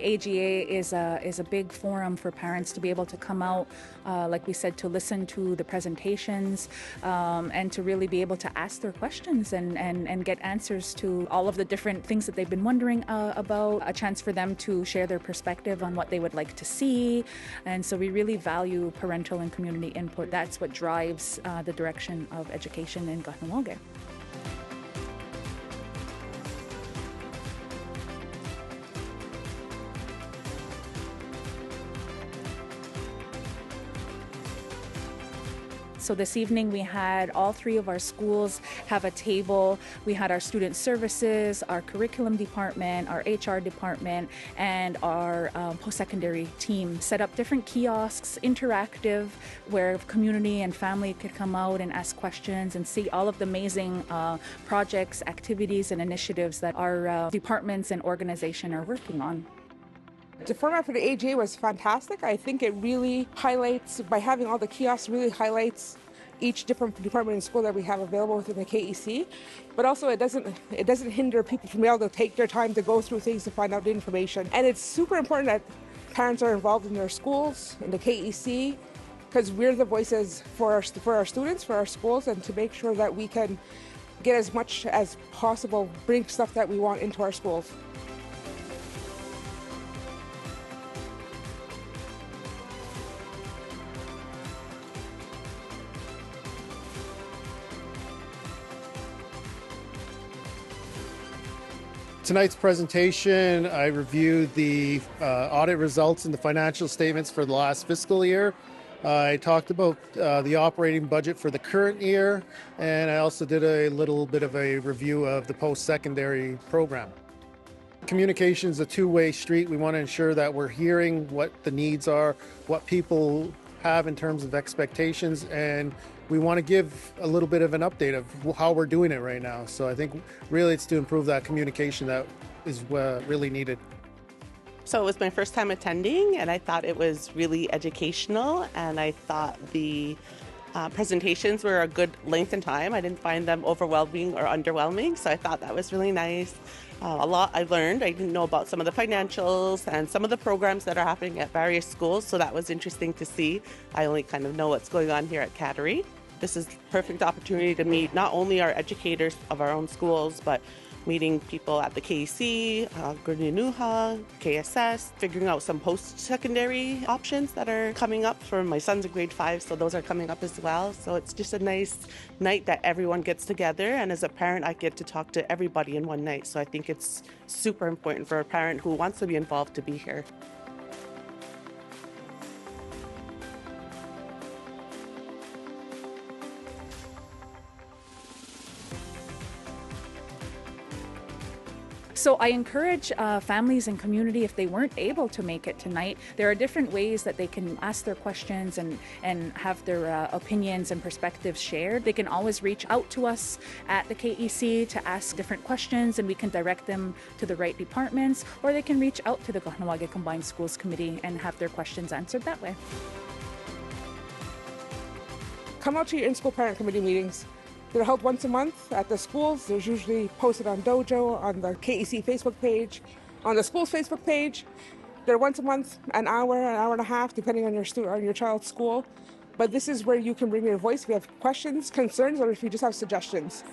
AGA is a big forum for parents to be able to come out, like we said, to listen to the presentations and to really be able to ask their questions and get answers to all of the different things that they've been wondering about, a chance for them to share their perspective on what they would like to see. And so we really value parental and community input. That's what drives the direction of education in Kahnawà. So this evening we had all three of our schools have a table. We had our student services, our curriculum department, our HR department, and our post-secondary team set up different kiosks, interactive, where community and family could come out and ask questions and see all of the amazing projects, activities, and initiatives that our departments and organization are working on. The format for the AGA was fantastic. I think it really highlights, by having all the kiosks, really highlights each different department and school that we have available within the KEC. But also it doesn't hinder people from being able to take their time to go through things to find out the information. And it's super important that parents are involved in their schools, in the KEC, because we're the voices for our students, for our schools, and to make sure that we can get as much as possible, bring stuff that we want into our schools. Tonight's presentation, I reviewed the audit results and the financial statements for the last fiscal year. I talked about the operating budget for the current year, and I also did a little bit of a review of the post-secondary program. Communication is a two-way street. We want to ensure that we're hearing what the needs are, what people have in terms of expectations, and we want to give a little bit of an update of how we're doing it right now. So I think really it's to improve that communication that is really needed. So it was my first time attending, and I thought it was really educational, and I thought the presentations were a good length and time. I didn't find them overwhelming or underwhelming, so I thought that was really nice. A lot I learned. I didn't know about some of the financials and some of the programs that are happening at various schools, so that was interesting to see. I only kind of know what's going on here at Kahnawà. This is a perfect opportunity to meet not only our educators of our own schools, but meeting people at the KC, Kahnawà, KSS, figuring out some post-secondary options that are coming up for my son's in grade 5, so those are coming up as well. So it's just a nice night that everyone gets together, and as a parent, I get to talk to everybody in one night. So I think it's super important for a parent who wants to be involved to be here. So I encourage families and community, if they weren't able to make it tonight, there are different ways that they can ask their questions and have their opinions and perspectives shared. They can always reach out to us at the KEC to ask different questions, and we can direct them to the right departments, or they can reach out to the Kahnawà Combined Schools Committee and have their questions answered that way. Come out to your in-school parent committee meetings. They're held once a month at the schools. There's usually posted on Dojo, on the KEC Facebook page, on the school's Facebook page. They're once a month, an hour and a half, depending on your child's school. But this is where you can bring your voice if you have questions, concerns, or if you just have suggestions.